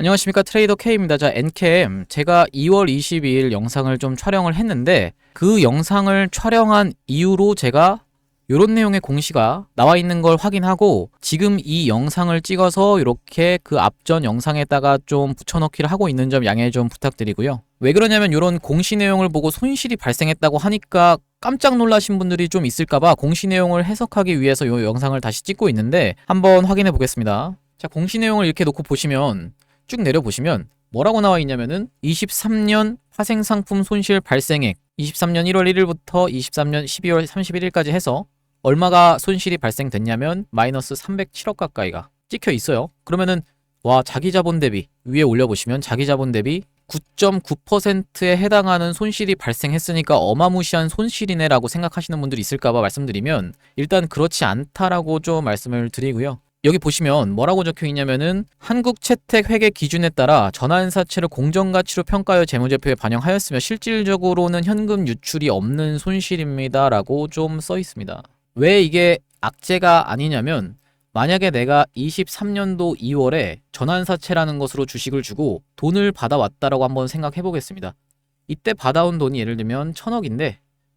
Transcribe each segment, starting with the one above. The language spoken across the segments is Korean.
안녕하십니까, 트레이더 K입니다. 자, 엔캠 제가 2월 22일 영상을 좀 촬영을 했는데 그 영상을 촬영한 이후로 제가 요런 내용의 공시가 나와 있는 걸 확인하고 지금 이 영상을 찍어서 이렇게 그 앞전 영상에다가 좀 붙여넣기를 하고 있는 점 양해 좀 부탁드리고요. 왜 그러냐면 요런 공시 내용을 보고 손실이 발생했다고 하니까 깜짝 놀라신 분들이 좀 있을까봐 공시 내용을 해석하기 위해서 요 영상을 다시 찍고 있는데 한번 확인해 보겠습니다. 자, 공시 내용을 이렇게 놓고 보시면 쭉 내려보시면 뭐라고 나와 있냐면은 23년 파생상품 손실 발생액 23년 1월 1일부터 23년 12월 31일까지 해서 얼마가 손실이 발생됐냐면 마이너스 307억 가까이가 찍혀 있어요. 그러면은 와, 자기자본 대비 위에 올려보시면 자기자본 대비 9.9%에 해당하는 손실이 발생했으니까 어마무시한 손실이네 라고 생각하시는 분들이 있을까봐 말씀드리면 일단 그렇지 않다라고 좀 말씀을 드리고요. 여기 보시면 뭐라고 적혀 있냐면은 한국채택회계 기준에 따라 전환사채를 공정가치로 평가하여 재무제표에 반영하였으며 실질적으로는 현금 유출이 없는 손실입니다 라고 좀 써 있습니다. 왜 이게 악재가 아니냐면 만약에 내가 23년도 2월에 전환사채라는 것으로 주식을 주고 돈을 받아왔다라고 한번 생각해 보겠습니다. 이때 받아온 돈이 예를 들면 1000억인데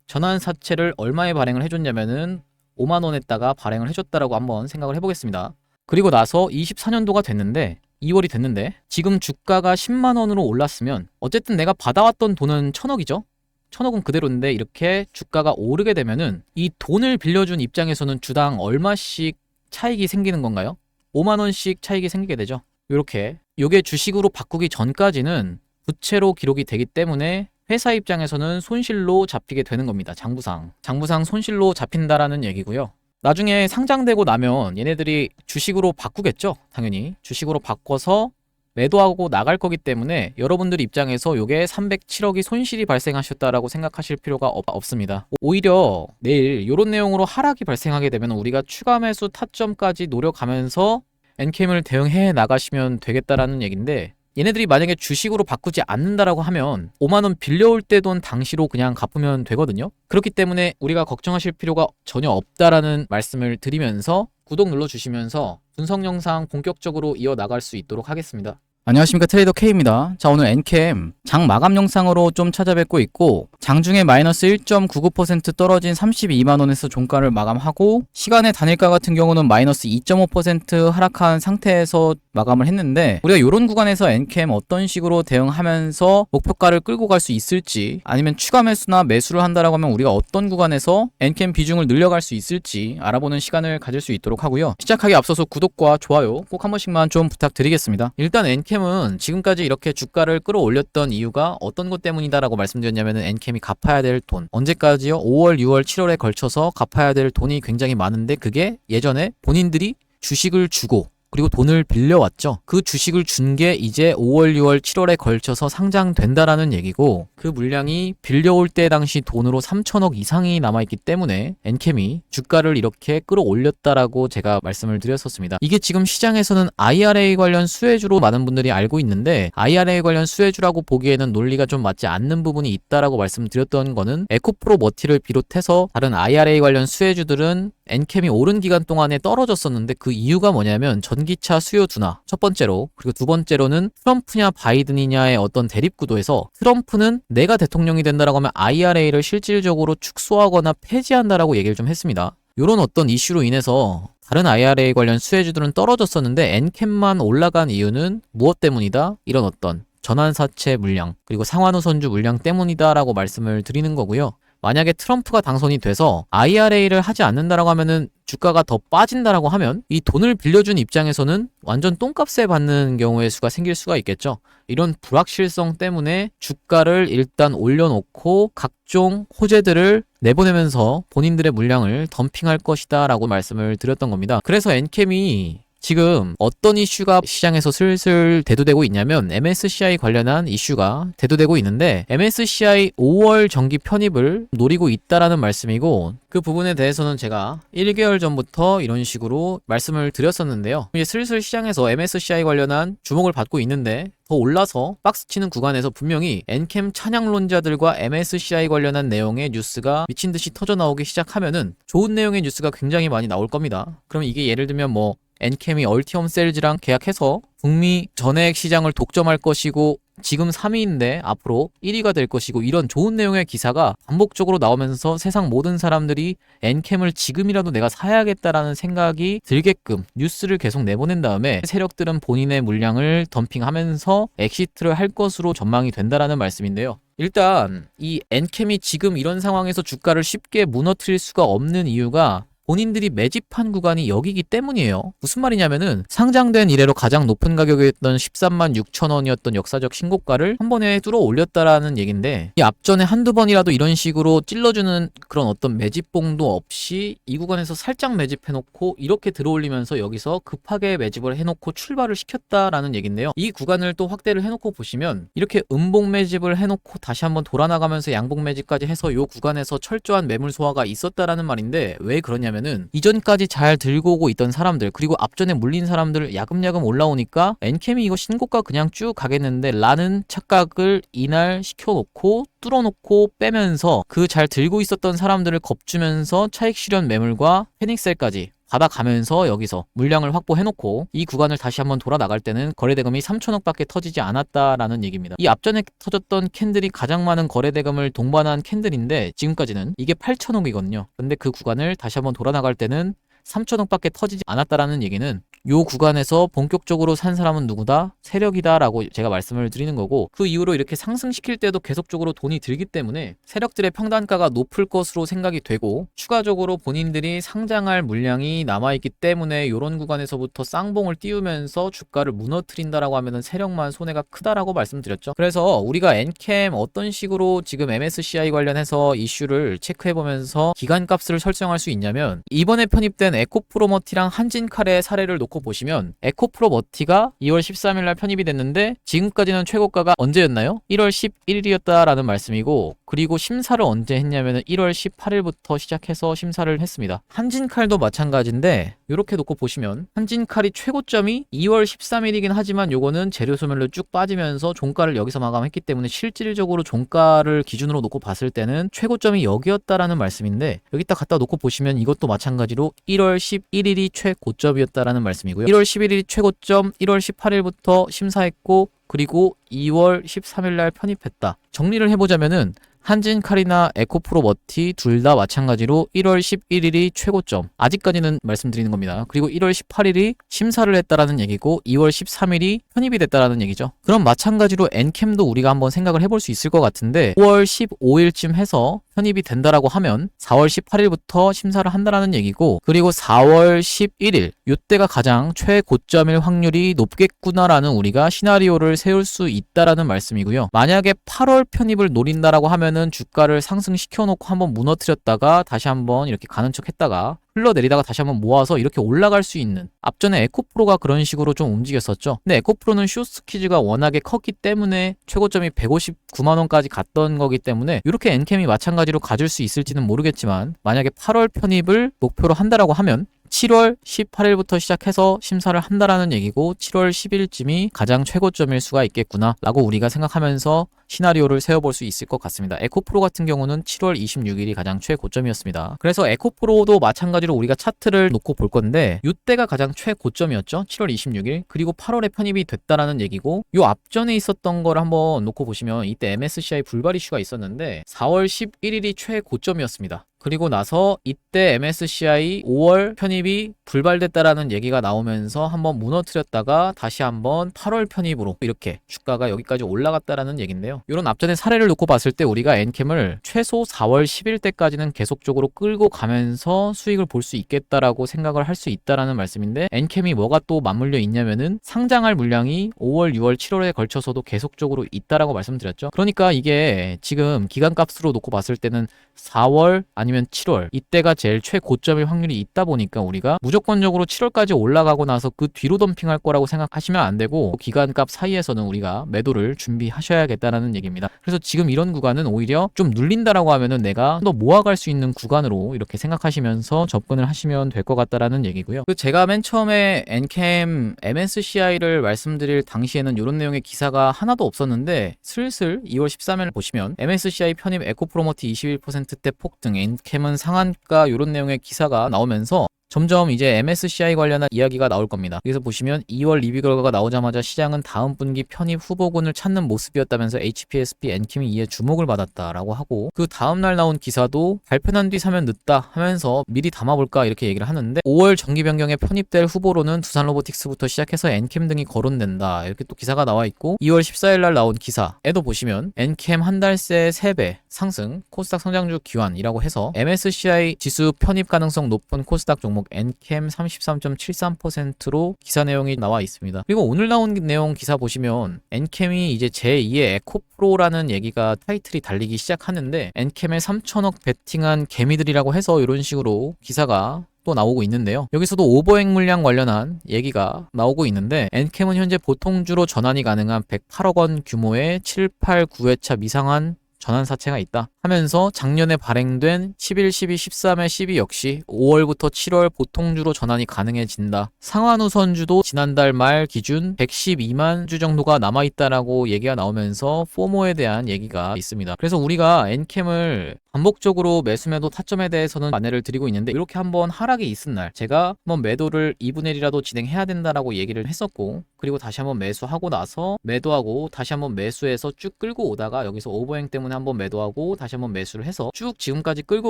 전환사채를 얼마에 발행을 해줬냐면은 5만원에다가 발행을 해줬다라고 한번 생각을 해보겠습니다. 그리고 나서 24년도가 됐는데 2월이 됐는데 지금 주가가 10만원으로 올랐으면 어쨌든 내가 받아왔던 돈은 1000억이죠. 1000억은 그대로인데 이렇게 주가가 오르게 되면은 이 돈을 빌려준 입장에서는 주당 얼마씩 차익이 생기는 건가요? 5만원씩 차익이 생기게 되죠. 이렇게 요게 주식으로 바꾸기 전까지는 부채로 기록이 되기 때문에 회사 입장에서는 손실로 잡히게 되는 겁니다. 장부상 손실로 잡힌다라는 얘기고요. 나중에 상장되고 나면 얘네들이 주식으로 바꾸겠죠. 당연히 주식으로 바꿔서 매도하고 나갈 거기 때문에 여러분들 입장에서 요게 307억이 손실이 발생하셨다라고 생각하실 필요가 없습니다. 오히려 내일 요런 내용으로 하락이 발생하게 되면 우리가 추가 매수 타점까지 노려가면서 엔캠을 대응해 나가시면 되겠다라는 얘기인데, 얘네들이 만약에 주식으로 바꾸지 않는다라고 하면 5만원 빌려올 때 돈 당시로 그냥 갚으면 되거든요. 그렇기 때문에 우리가 걱정하실 필요가 전혀 없다라는 말씀을 드리면서 구독 눌러주시면서 분석 영상 본격적으로 이어나갈 수 있도록 하겠습니다. 안녕하십니까, 트레이더 K입니다. 자, 오늘 엔캠 장 마감 영상으로 좀 찾아뵙고 있고, 장중에 마이너스 1.99% 떨어진 32만원에서 종가를 마감하고 시간의 단일가 같은 경우는 마이너스 2.5% 하락한 상태에서 마감을 했는데, 우리가 이런 구간에서 엔캠 어떤 식으로 대응하면서 목표가를 끌고 갈 수 있을지, 아니면 추가 매수나 매수를 한다라고 하면 우리가 어떤 구간에서 엔캠 비중을 늘려갈 수 있을지 알아보는 시간을 가질 수 있도록 하고요. 시작하기 앞서서 구독과 좋아요 꼭 한 번씩만 좀 부탁드리겠습니다. 일단 엔캠은 지금까지 이렇게 주가를 끌어올렸던 이유가 어떤 것 때문이다라고 말씀드렸냐면은 엔캠이 갚아야 될 돈, 언제까지요? 5월, 6월, 7월에 걸쳐서 갚아야 될 돈이 굉장히 많은데, 그게 예전에 본인들이 주식을 주고 그리고 돈을 빌려왔죠. 그 주식을 준 게 이제 5월, 6월, 7월에 걸쳐서 상장된다라는 얘기고, 그 물량이 빌려올 때 당시 돈으로 3천억 이상이 남아있기 때문에 엔캠이 주가를 이렇게 끌어올렸다라고 제가 말씀을 드렸었습니다. 이게 지금 시장에서는 IRA 관련 수혜주로 많은 분들이 알고 있는데, IRA 관련 수혜주라고 보기에는 논리가 좀 맞지 않는 부분이 있다라고 말씀드렸던 거는 에코프로 머티를 비롯해서 다른 IRA 관련 수혜주들은 엔캠이 오른 기간 동안에 떨어졌었는데, 그 이유가 뭐냐면 전기차 수요 둔화 첫 번째로, 그리고 두 번째로는 트럼프냐 바이든이냐의 어떤 대립구도에서 트럼프는 내가 대통령이 된다라고 하면 IRA를 실질적으로 축소하거나 폐지한다라고 얘기를 좀 했습니다. 이런 어떤 이슈로 인해서 다른 IRA 관련 수혜주들은 떨어졌었는데 엔캠만 올라간 이유는 무엇 때문이다? 이런 어떤 전환사채 물량 그리고 상환우선주 물량 때문이다라고 말씀을 드리는 거고요. 만약에 트럼프가 당선이 돼서 IRA를 하지 않는다라고 하면은 주가가 더 빠진다라고 하면 이 돈을 빌려준 입장에서는 완전 똥값에 받는 경우의 수가 생길 수가 있겠죠. 이런 불확실성 때문에 주가를 일단 올려놓고 각종 호재들을 내보내면서 본인들의 물량을 덤핑할 것이다 라고 말씀을 드렸던 겁니다. 그래서 엔캠이 지금 어떤 이슈가 시장에서 슬슬 대두되고 있냐면 MSCI 관련한 이슈가 대두되고 있는데, MSCI 5월 정기 편입을 노리고 있다라는 말씀이고, 그 부분에 대해서는 제가 1개월 전부터 이런 식으로 말씀을 드렸었는데요. 이제 슬슬 시장에서 MSCI 관련한 주목을 받고 있는데, 더 올라서 박스치는 구간에서 분명히 엔캠 찬양론자들과 MSCI 관련한 내용의 뉴스가 미친듯이 터져나오기 시작하면은 좋은 내용의 뉴스가 굉장히 많이 나올 겁니다. 그럼 이게 예를 들면 엔캠이 얼티엄 셀즈랑 계약해서 북미 전해액 시장을 독점할 것이고 지금 3위인데 앞으로 1위가 될 것이고 이런 좋은 내용의 기사가 반복적으로 나오면서 세상 모든 사람들이 엔캠을 지금이라도 내가 사야겠다라는 생각이 들게끔 뉴스를 계속 내보낸 다음에 세력들은 본인의 물량을 덤핑하면서 엑시트를 할 것으로 전망이 된다라는 말씀인데요. 일단 이 엔캠이 지금 이런 상황에서 주가를 쉽게 무너뜨릴 수가 없는 이유가 본인들이 매집한 구간이 여기기 때문이에요. 무슨 말이냐면은 상장된 이래로 가장 높은 가격이었던 13만 6천 원이었던 역사적 신고가를 한 번에 뚫어 올렸다라는 얘긴데 이 앞전에 한두 번이라도 이런 식으로 찔러주는 그런 어떤 매집봉도 없이 이 구간에서 살짝 매집해놓고 이렇게 들어올리면서 여기서 급하게 매집을 해놓고 출발을 시켰다라는 얘긴데요. 이 구간을 또 확대를 해놓고 보시면 이렇게 음봉 매집을 해놓고 다시 한번 돌아나가면서 양봉 매집까지 해서 이 구간에서 철저한 매물 소화가 있었다라는 말인데 왜 그러냐면 이전까지 잘 들고 오고 있던 사람들 그리고 앞전에 물린 사람들 야금야금 올라오니까 엔캠이 이거 신고가 그냥 쭉 가겠는데 라는 착각을 이날 시켜놓고 뚫어놓고 빼면서 그 잘 들고 있었던 사람들을 겁주면서 차익 실현 매물과 패닉셀까지 받아가면서 여기서 물량을 확보해놓고 이 구간을 다시 한번 돌아 나갈 때는 거래대금이 3천억밖에 터지지 않았다라는 얘기입니다. 이 앞전에 터졌던 캔들이 가장 많은 거래대금을 동반한 캔들인데 지금까지는 이게 8천억이거든요. 근데 그 구간을 다시 한번 돌아 나갈 때는 3천억밖에 터지지 않았다라는 얘기는 요 구간에서 본격적으로 산 사람은 누구다? 세력이다 라고 제가 말씀을 드리는 거고 그 이후로 이렇게 상승시킬 때도 계속적으로 돈이 들기 때문에 세력들의 평단가가 높을 것으로 생각이 되고 추가적으로 본인들이 상장할 물량이 남아있기 때문에 이런 구간에서부터 쌍봉을 띄우면서 주가를 무너뜨린다라고 하면은 세력만 손해가 크다라고 말씀드렸죠. 그래서 우리가 엔캠 어떤 식으로 지금 MSCI 관련해서 이슈를 체크해보면서 기간값을 설정할 수 있냐면 이번에 편입된 에코프로머티랑 한진칼의 사례를 놓고 보시면 에코프로머티가 2월 13일 날 편입이 됐는데 지금까지는 최고가가 언제였나요? 1월 11일이었다라는 말씀이고 그리고 심사를 언제 했냐면 1월 18일부터 시작해서 심사를 했습니다. 한진칼도 마찬가지인데 이렇게 놓고 보시면 한진칼이 최고점이 2월 13일이긴 하지만 요거는 재료 소멸로 쭉 빠지면서 종가를 여기서 마감했기 때문에 실질적으로 종가를 기준으로 놓고 봤을 때는 최고점이 여기였다라는 말씀인데 여기다 갖다 놓고 보시면 이것도 마찬가지로 1월 11일이 최고점이었다라는 말씀이고요. 1월 11일이 최고점, 1월 18일부터 심사했고 그리고 2월 13일 날 편입했다. 정리를 해보자면은 한진칼이나 에코프로머티 둘 다 마찬가지로 1월 11일이 최고점. 아직까지는 말씀드리는 겁니다. 그리고 1월 18일이 심사를 했다라는 얘기고 2월 13일이 편입이 됐다라는 얘기죠. 그럼 마찬가지로 엔캠도 우리가 한번 생각을 해볼 수 있을 것 같은데 5월 15일쯤 해서 편입이 된다라고 하면 4월 18일부터 심사를 한다라는 얘기고 그리고 4월 11일 이때가 가장 최고점일 확률이 높겠구나라는 우리가 시나리오를 세울 수 있다라는 말씀이고요. 만약에 8월 편입을 노린다라고 하면은 주가를 상승시켜놓고 한번 무너뜨렸다가 다시 한번 이렇게 가는 척 했다가 흘러내리다가 다시 한번 모아서 이렇게 올라갈 수 있는 앞전에 에코프로가 그런 식으로 좀 움직였었죠. 근데 에코프로는 쇼스퀴즈가 워낙에 컸기 때문에 최고점이 159만원까지 갔던 거기 때문에 이렇게 엔캠이 마찬가지로 가질 수 있을지는 모르겠지만 만약에 8월 편입을 목표로 한다라고 하면 7월 18일부터 시작해서 심사를 한다라는 얘기고 7월 10일쯤이 가장 최고점일 수가 있겠구나 라고 우리가 생각하면서 시나리오를 세워볼 수 있을 것 같습니다. 에코프로 같은 경우는 7월 26일이 가장 최고점이었습니다. 그래서 에코프로도 마찬가지로 우리가 차트를 놓고 볼 건데 이때가 가장 최고점이었죠. 7월 26일 그리고 8월에 편입이 됐다라는 얘기고 요 앞전에 있었던 걸 한번 놓고 보시면 이때 MSCI 불발 이슈가 있었는데 4월 11일이 최고점이었습니다. 그리고 나서 이때 MSCI 5월 편입이 불발됐다라는 얘기가 나오면서 한번 무너뜨렸다가 다시 한번 8월 편입으로 이렇게 주가가 여기까지 올라갔다라는 얘긴데요. 이런 앞전에 사례를 놓고 봤을 때 우리가 엔캠을 최소 4월 10일 때까지는 계속적으로 끌고 가면서 수익을 볼 수 있겠다라고 생각을 할 수 있다라는 말씀인데 엔캠이 뭐가 또 맞물려 있냐면은 상장할 물량이 5월, 6월, 7월에 걸쳐서도 계속적으로 있다라고 말씀드렸죠. 그러니까 이게 지금 기간값으로 놓고 봤을 때는 4월 아니면 7월 이때가 제일 최고점일 확률이 있다 보니까 우리가 무조건적으로 7월까지 올라가고 나서 그 뒤로 덤핑할 거라고 생각하시면 안 되고 기간값 사이에서는 우리가 매도를 준비하셔야겠다는 얘기입니다. 그래서 지금 이런 구간은 오히려 좀 눌린다라고 하면은 내가 더 모아갈 수 있는 구간으로 이렇게 생각하시면서 접근을 하시면 될 것 같다라는 얘기고요. 제가 맨 처음에 엔캠 MSCI를 말씀드릴 당시에는 이런 내용의 기사가 하나도 없었는데 슬슬 2월 13일 보시면 MSCI 편입 에코프로머티 21%대 폭등 엔캠은 상한가 이런 내용의 기사가 나오면서 점점 이제 MSCI 관련한 이야기가 나올 겁니다. 여기서 보시면 2월 리뷰 결과가 나오자마자 시장은 다음 분기 편입 후보군을 찾는 모습이었다면서 HPSP 엔캠이 이에 주목을 받았다라고 하고, 그 다음날 나온 기사도 발표 난 뒤 사면 늦다 하면서 미리 담아볼까 이렇게 얘기를 하는데, 5월 정기 변경에 편입될 후보로는 두산로보틱스부터 시작해서 엔캠 등이 거론된다 이렇게 또 기사가 나와 있고, 2월 14일 날 나온 기사에도 보시면 엔캠 한 달 새 3배 상승, 코스닥 성장주 기환이라고 해서 MSCI 지수 편입 가능성 높은 코스닥 종목 엔캠 33.73%로 기사 내용이 나와 있습니다. 그리고 오늘 나온 내용 기사 보시면 엔캠이 이제 제2의 에코프로라는 얘기가 타이틀이 달리기 시작하는데, 엔캠에 3천억 베팅한 개미들이라고 해서 이런 식으로 기사가 또 나오고 있는데요. 여기서도 오버행 물량 관련한 얘기가 나오고 있는데, 엔캠은 현재 보통주로 전환이 가능한 108억 원 규모의 7, 8, 9회차 미상한 전환 사채가 있다 하면서, 작년에 발행된 11, 12, 13의 12 역시 5월부터 7월 보통주로 전환이 가능해진다. 상환우선주도 지난달 말 기준 112만 주 정도가 남아있다라고 얘기가 나오면서 포모에 대한 얘기가 있습니다. 그래서 우리가 엔캠을 반복적으로 매수매도 타점에 대해서는 안내를 드리고 있는데, 이렇게 한번 하락이 있은 날 제가 한번 매도를 2분의 1이라도 진행해야 된다라고 얘기를 했었고, 그리고 다시 한번 매수하고 나서 매도하고 다시 한번 매수해서 쭉 끌고 오다가 여기서 오버행 때문에 한번 매도하고 다시 한번 매수를 해서 쭉 지금까지 끌고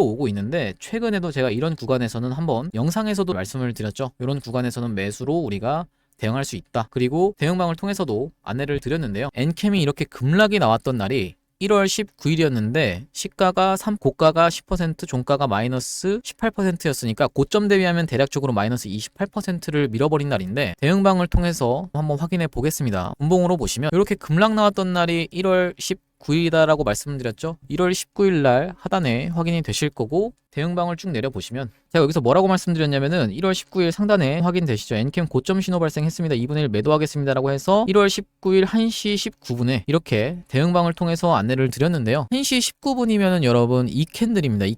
오고 있는데, 최근에도 제가 이런 구간에서는 한번 영상에서도 말씀을 드렸죠. 이런 구간에서는 매수로 우리가 대응할 수 있다. 그리고 대응방을 통해서도 안내를 드렸는데요. 엔캠이 이렇게 급락이 나왔던 날이 1월 19일이었는데 시가가 고가가 10%, 종가가 마이너스 18%였으니까 고점 대비하면 대략적으로 마이너스 28%를 밀어버린 날인데, 대응방을 통해서 한번 확인해 보겠습니다. 분봉으로 보시면 이렇게 급락 나왔던 날이 1월 19일이다라고 말씀드렸죠. 1월 19일 날 하단에 확인이 되실 거고, 대응방을 쭉 내려보시면 제가 여기서 뭐라고 말씀드렸냐면은 1월 19일 상단에 확인되시죠. 엔캠 고점 신호 발생했습니다. 2분의 1 매도하겠습니다라고 해서 1월 19일 1시 19분에 이렇게 대응방을 통해서 안내를 드렸는데요. 1시 19분이면은 여러분 이 캔들입니다. 이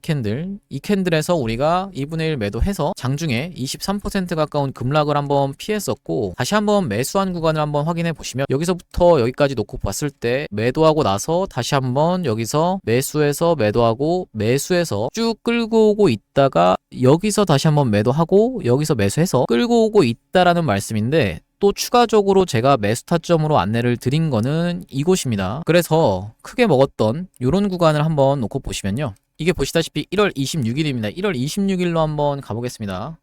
캔들에서 우리가 2분의 1 매도해서 장중에 23% 가까운 급락을 한번 피했었고, 다시 한번 매수한 구간을 한번 확인해 보시면 여기서부터 여기까지 놓고 봤을 때 매도하고 나서 다시 한번 여기서 매수해서 매도하고 매수해서 쭉 끌고 오고 있다가 여기서 다시 한번 매도하고 여기서 매수해서 끌고 오고 있다라는 말씀인데, 또 추가적으로 제가 매수 타점으로 안내를 드린 거는 이곳입니다. 그래서 크게 먹었던 이런 구간을 한번 놓고 보시면요, 이게 보시다시피 1월 26일입니다. 1월 26일로 한번 가보겠습니다.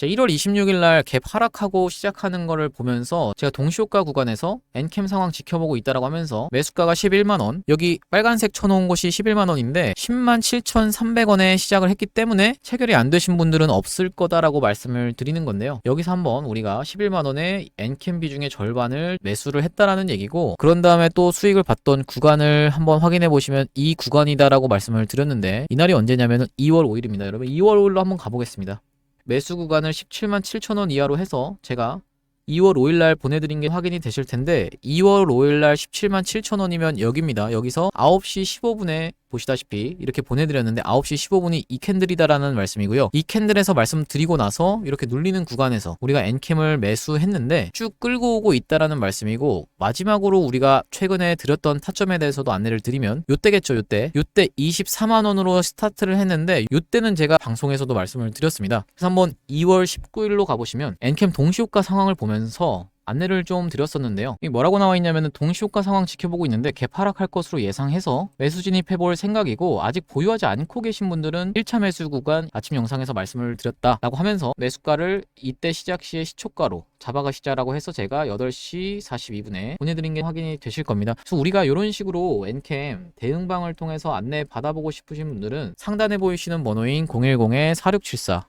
자, 1월 26일 날 갭 하락하고 시작하는 거를 보면서 제가 동시효과 구간에서 엔캠 상황 지켜보고 있다라고 하면서 매수가가 11만원, 여기 빨간색 쳐놓은 곳이 11만원인데 10만 7,300원에 시작을 했기 때문에 체결이 안 되신 분들은 없을 거다라고 말씀을 드리는 건데요. 여기서 한번 우리가 11만원에 엔캠 비중의 절반을 매수를 했다라는 얘기고, 그런 다음에 또 수익을 봤던 구간을 한번 확인해 보시면 이 구간이다라고 말씀을 드렸는데, 이날이 언제냐면은 2월 5일입니다. 여러분 2월 5일로 한번 가보겠습니다. 매수 구간을 17만 7천원 이하로 해서 제가 2월 5일날 보내드린 게 확인이 되실 텐데, 2월 5일날 17만 7천원이면 여기입니다. 여기서 9시 15분에 보시다시피 이렇게 보내드렸는데 9시 15분이 이 캔들이다라는 말씀이고요. 이 캔들에서 말씀드리고 나서 이렇게 눌리는 구간에서 우리가 엔캠을 매수했는데 쭉 끌고 오고 있다라는 말씀이고, 마지막으로 우리가 최근에 드렸던 타점에 대해서도 안내를 드리면 요때겠죠. 요때 24만원으로 스타트를 했는데, 요때는 제가 방송에서도 말씀을 드렸습니다. 그래서 한번 2월 19일로 가보시면 엔캠 동시효과 상황을 보면서 안내를 좀 드렸었는데요. 이게 뭐라고 나와 있냐면은 동시효과 상황 지켜보고 있는데 갭 하락할 것으로 예상해서 매수 진입해볼 생각이고, 아직 보유하지 않고 계신 분들은 1차 매수 구간 아침 영상에서 말씀을 드렸다라고 하면서 매수가를 이때 시작 시의 시초가로 잡아가시자라고 해서 제가 8시 42분에 보내드린 게 확인이 되실 겁니다. 그래서 우리가 이런 식으로 엔캠 대응방을 통해서 안내 받아보고 싶으신 분들은 상단에 보이시는 번호인 010-4674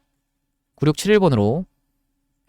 9671번으로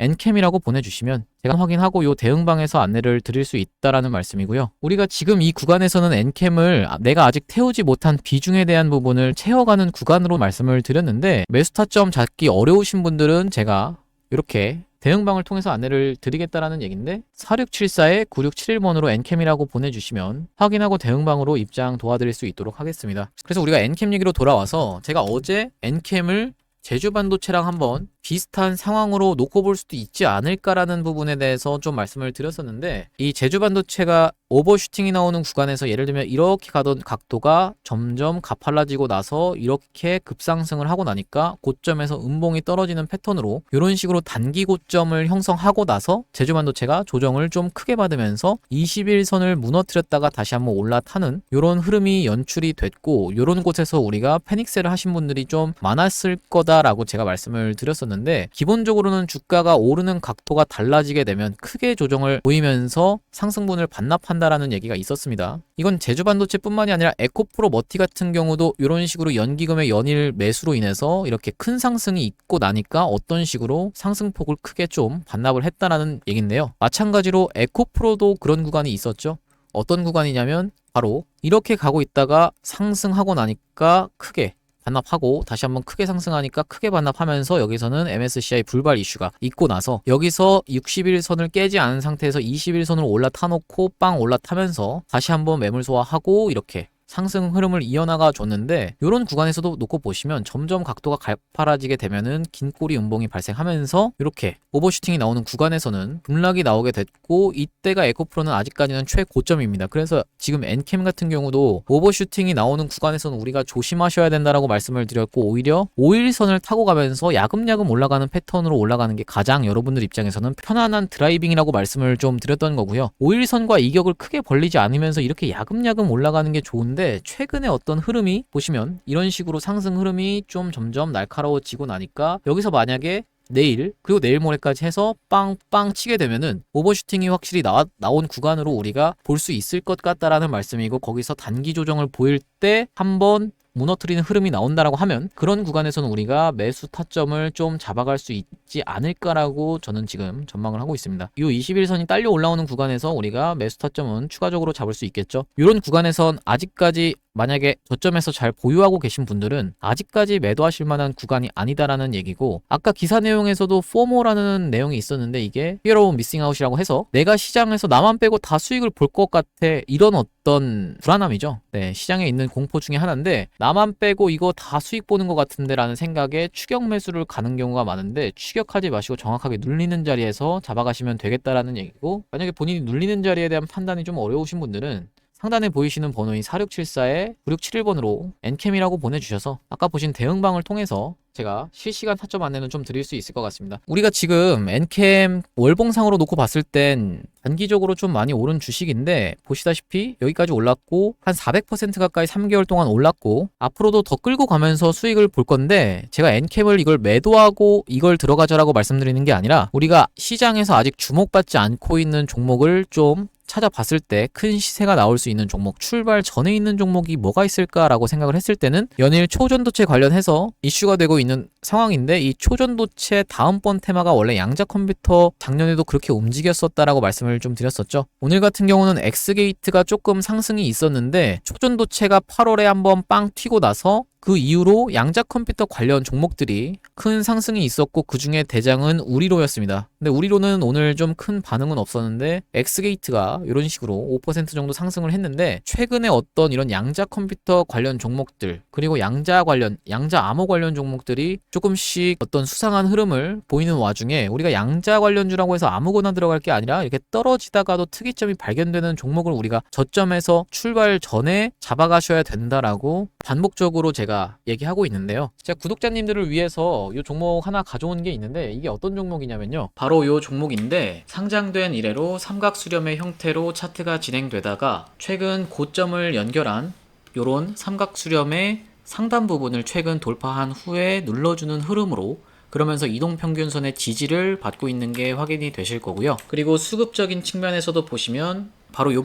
엔캠이라고 보내주시면 제가 확인하고 요 대응방에서 안내를 드릴 수 있다라는 말씀이고요. 우리가 지금 이 구간에서는 엔캠을 내가 아직 태우지 못한 비중에 대한 부분을 채워가는 구간으로 말씀을 드렸는데, 매수 타점 잡기 어려우신 분들은 제가 이렇게 대응방을 통해서 안내를 드리겠다라는 얘기인데, 4674-9671번으로 엔캠이라고 보내주시면 확인하고 대응방으로 입장 도와드릴 수 있도록 하겠습니다. 그래서 우리가 엔캠 얘기로 돌아와서 제가 어제 엔캠을 제주반도체랑 한번 비슷한 상황으로 놓고 볼 수도 있지 않을까라는 부분에 대해서 좀 말씀을 드렸었는데, 이 제주반도체가 오버슈팅이 나오는 구간에서 예를 들면 이렇게 가던 각도가 점점 가팔라지고 나서 이렇게 급상승을 하고 나니까 고점에서 음봉이 떨어지는 패턴으로 이런 식으로 단기 고점을 형성하고 나서 제주반도체가 조정을 좀 크게 받으면서 21선을 무너뜨렸다가 다시 한번 올라타는 이런 흐름이 연출이 됐고, 이런 곳에서 우리가 패닉셀을 하신 분들이 좀 많았을 거다라고 제가 말씀을 드렸었는데, 기본적으로는 주가가 오르는 각도가 달라지게 되면 크게 조정을 보이면서 상승분을 반납한다라는 얘기가 있었습니다. 이건 제주반도체뿐만이 아니라 에코프로 머티 같은 경우도 이런 식으로 연기금의 연일 매수로 인해서 이렇게 큰 상승이 있고 나니까 어떤 식으로 상승폭을 크게 좀 반납을 했다라는 얘긴데요. 마찬가지로 에코프로도 그런 구간이 있었죠. 어떤 구간이냐면 바로 이렇게 가고 있다가 상승하고 나니까 크게 반납하고 다시 한번 크게 상승하니까 크게 반납하면서 여기서는 MSCI 불발 이슈가 있고 나서 여기서 60일선을 깨지 않은 상태에서 21선으로 올라타놓고 빵 올라타면서 다시 한번 매물 소화하고 이렇게 상승 흐름을 이어나가 줬는데, 이런 구간에서도 놓고 보시면 점점 각도가 가파라지게 되면은 긴 꼬리 음봉이 발생하면서 이렇게 오버슈팅이 나오는 구간에서는 급락이 나오게 됐고, 이때가 에코프로는 아직까지는 최고점입니다. 그래서 지금 엔캠 같은 경우도 오버슈팅이 나오는 구간에서는 우리가 조심하셔야 된다라고 말씀을 드렸고, 오히려 5일선을 타고 가면서 야금야금 올라가는 패턴으로 올라가는 게 가장 여러분들 입장에서는 편안한 드라이빙이라고 말씀을 좀 드렸던 거고요. 5일선과 이격을 크게 벌리지 않으면서 이렇게 야금야금 올라가는 게 좋은데, 최근에 어떤 흐름이 보시면 이런 식으로 상승 흐름이 좀 점점 날카로워지고 나니까 여기서 만약에 내일 그리고 내일 모레까지 해서 빵빵 치게 되면은 오버슈팅이 확실히 나온 구간으로 우리가 볼 수 있을 것 같다라는 말씀이고, 거기서 단기 조정을 보일 때 한번 무너뜨리는 흐름이 나온다라고 하면 그런 구간에서는 우리가 매수 타점을 좀 잡아갈 수 있지 않을까라고 저는 지금 전망을 하고 있습니다. 이 21선이 딸려 올라오는 구간에서 우리가 매수 타점은 추가적으로 잡을 수 있겠죠. 이런 구간에선 아직까지 만약에 저점에서 잘 보유하고 계신 분들은 아직까지 매도하실 만한 구간이 아니다라는 얘기고, 아까 기사 내용에서도 포모라는 내용이 있었는데 이게 Fear of Missing Out이라고 해서 내가 시장에서 나만 빼고 다 수익을 볼 것 같아, 이런 어떤 불안함이죠. 네, 시장에 있는 공포 중에 하나인데 나만 빼고 이거 다 수익 보는 것 같은데 라는 생각에 추격 매수를 가는 경우가 많은데, 추격하지 마시고 정확하게 눌리는 자리에서 잡아가시면 되겠다라는 얘기고, 만약에 본인이 눌리는 자리에 대한 판단이 좀 어려우신 분들은 상단에 보이시는 번호인 4674에 9671번으로 엔캠이라고 보내주셔서 아까 보신 대응방을 통해서 제가 실시간 타점 안내는 좀 드릴 수 있을 것 같습니다. 우리가 지금 엔캠 월봉상으로 놓고 봤을 땐 단기적으로 좀 많이 오른 주식인데, 보시다시피 여기까지 올랐고 한 400% 가까이 3개월 동안 올랐고 앞으로도 더 끌고 가면서 수익을 볼 건데, 제가 엔캠을 이걸 매도하고 이걸 들어가자라고 말씀드리는 게 아니라 우리가 시장에서 아직 주목받지 않고 있는 종목을 좀 찾아봤을 때 큰 시세가 나올 수 있는 종목, 출발 전에 있는 종목이 뭐가 있을까라고 생각을 했을 때는 연일 초전도체 관련해서 이슈가 되고 있는 상황인데, 이 초전도체 다음번 테마가 원래 양자 컴퓨터 작년에도 그렇게 움직였었다라고 말씀을 좀 드렸었죠. 오늘 같은 경우는 엑스게이트가 조금 상승이 있었는데 초전도체가 8월에 한번 빵 튀고 나서 그 이후로 양자 컴퓨터 관련 종목들이 큰 상승이 있었고, 그 중에 대장은 우리로였습니다. 근데 우리로는 오늘 좀 큰 반응은 없었는데 엑스게이트가 이런 식으로 5% 정도 상승을 했는데, 최근에 어떤 이런 양자 컴퓨터 관련 종목들 그리고 양자 암호 관련 종목들이 조금씩 어떤 수상한 흐름을 보이는 와중에, 우리가 양자 관련주라고 해서 아무거나 들어갈 게 아니라 이렇게 떨어지다가도 특이점이 발견되는 종목을 우리가 저점에서 출발 전에 잡아가셔야 된다라고 반복적으로 제가 얘기하고 있는데요. 제가 구독자님들을 위해서 이 종목 하나 가져온 게 있는데, 이게 어떤 종목이냐면요, 바로 이 종목인데, 상장된 이래로 삼각수렴의 형태로 차트가 진행되다가 최근 고점을 연결한 요런 삼각수렴의 상단 부분을 최근 돌파한 후에 눌러주는 흐름으로, 그러면서 이동평균선의 지지를 받고 있는 게 확인이 되실 거고요. 그리고 수급적인 측면에서도 보시면 바로 이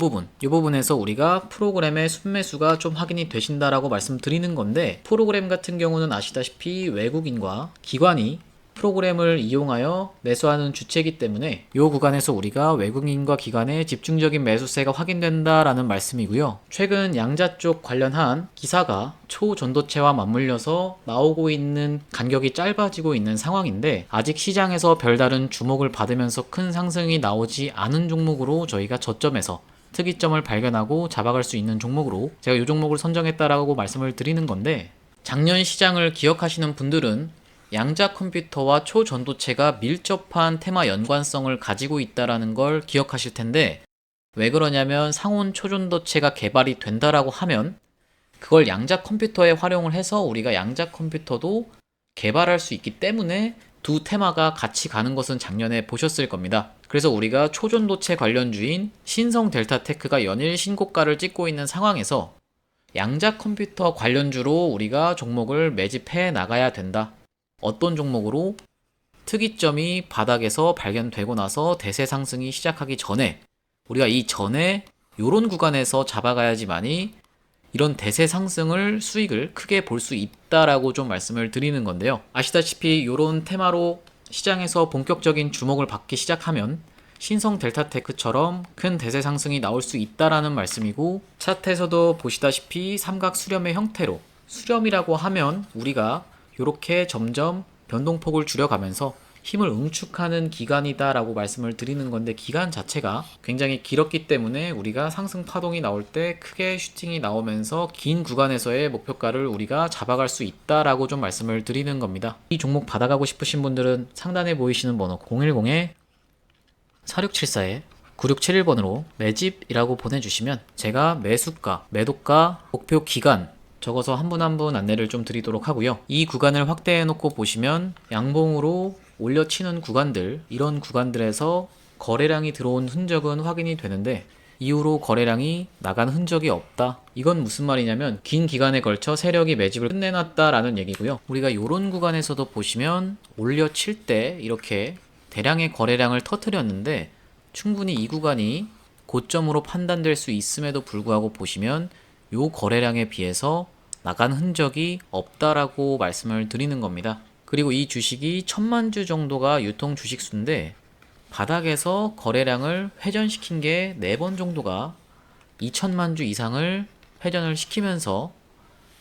부분에서 우리가 프로그램의 순매수가 좀 확인이 되신다라고 말씀드리는 건데, 프로그램 같은 경우는 아시다시피 외국인과 기관이 프로그램을 이용하여 매수하는 주체이기 때문에 이 구간에서 우리가 외국인과 기관의 집중적인 매수세가 확인된다라는 말씀이고요. 최근 양자 쪽 관련한 기사가 초전도체와 맞물려서 나오고 있는 간격이 짧아지고 있는 상황인데, 아직 시장에서 별다른 주목을 받으면서 큰 상승이 나오지 않은 종목으로 저희가 저점에서 특이점을 발견하고 잡아갈 수 있는 종목으로 제가 이 종목을 선정했다라고 말씀을 드리는 건데, 작년 시장을 기억하시는 분들은 양자 컴퓨터와 초전도체가 밀접한 테마 연관성을 가지고 있다는 걸 기억하실 텐데, 왜 그러냐면 상온 초전도체가 개발이 된다라고 하면 그걸 양자 컴퓨터에 활용을 해서 우리가 양자 컴퓨터도 개발할 수 있기 때문에 두 테마가 같이 가는 것은 작년에 보셨을 겁니다. 그래서 우리가 초전도체 관련주인 신성 델타테크가 연일 신고가를 찍고 있는 상황에서 양자 컴퓨터 관련주로 우리가 종목을 매집해 나가야 된다. 어떤 종목으로? 특이점이 바닥에서 발견되고 나서 대세 상승이 시작하기 전에, 우리가 이 전에 요런 구간에서 잡아가야지만이 이런 대세 상승을 수익을 크게 볼 수 있다라고 좀 말씀을 드리는 건데요. 아시다시피 요런 테마로 시장에서 본격적인 주목을 받기 시작하면 신성 델타테크처럼 큰 대세 상승이 나올 수 있다라는 말씀이고, 차트에서도 보시다시피 삼각 수렴의 형태로, 수렴이라고 하면 우리가 이렇게 점점 변동폭을 줄여가면서 힘을 응축하는 기간이다 라고 말씀을 드리는 건데, 기간 자체가 굉장히 길었기 때문에 우리가 상승 파동이 나올 때 크게 슈팅이 나오면서 긴 구간에서의 목표가를 우리가 잡아갈 수 있다 라고 좀 말씀을 드리는 겁니다. 이 종목 받아가고 싶으신 분들은 상단에 보이시는 번호 010-4674에 9671번으로 매집이라고 보내주시면 제가 매수가, 매도가, 목표 기간 적어서 한 분 한 분 안내를 좀 드리도록 하고요. 이 구간을 확대해 놓고 보시면 양봉으로 올려치는 구간들, 이런 구간들에서 거래량이 들어온 흔적은 확인이 되는데 이후로 거래량이 나간 흔적이 없다. 이건 무슨 말이냐면 긴 기간에 걸쳐 세력이 매집을 끝내놨다라는 얘기고요. 우리가 이런 구간에서도 보시면 올려칠 때 이렇게 대량의 거래량을 터뜨렸는데 충분히 이 구간이 고점으로 판단될 수 있음에도 불구하고 보시면 요 거래량에 비해서 나간 흔적이 없다라고 말씀을 드리는 겁니다. 그리고 이 주식이 1000만 주 정도가 유통 주식수인데 바닥에서 거래량을 회전시킨 게 4번 정도가 2000만 주 이상을 회전을 시키면서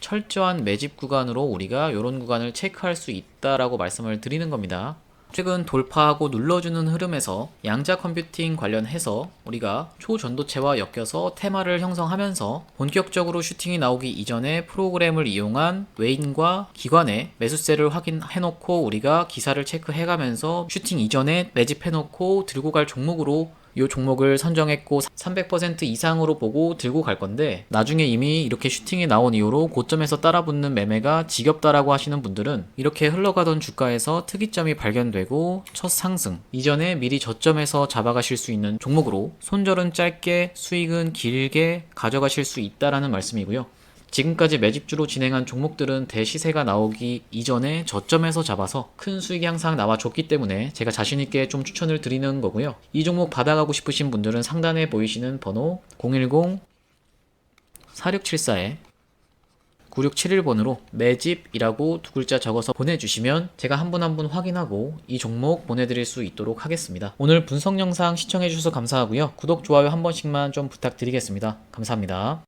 철저한 매집 구간으로 우리가 이런 구간을 체크할 수 있다라고 말씀을 드리는 겁니다. 최근 돌파하고 눌러주는 흐름에서 양자 컴퓨팅 관련해서 우리가 초전도체와 엮여서 테마를 형성하면서 본격적으로 슈팅이 나오기 이전에 프로그램을 이용한 외인과 기관의 매수세를 확인해놓고 우리가 기사를 체크해가면서 슈팅 이전에 매집해놓고 들고 갈 종목으로 이 종목을 선정했고 300% 이상으로 보고 들고 갈 건데, 나중에 이미 이렇게 슈팅이 나온 이후로 고점에서 따라붙는 매매가 지겹다라고 하시는 분들은 이렇게 흘러가던 주가에서 특이점이 발견되고 첫 상승 이전에 미리 저점에서 잡아가실 수 있는 종목으로 손절은 짧게 수익은 길게 가져가실 수 있다라는 말씀이고요. 지금까지 매집주로 진행한 종목들은 대시세가 나오기 이전에 저점에서 잡아서 큰 수익이 항상 나와줬기 때문에 제가 자신있게 좀 추천을 드리는 거고요. 이 종목 받아가고 싶으신 분들은 상단에 보이시는 번호 010-4674에 9671번으로 매집이라고 두 글자 적어서 보내주시면 제가 한 분 한 분 확인하고 이 종목 보내드릴 수 있도록 하겠습니다. 오늘 분석 영상 시청해주셔서 감사하고요. 구독, 좋아요 한 번씩만 좀 부탁드리겠습니다. 감사합니다.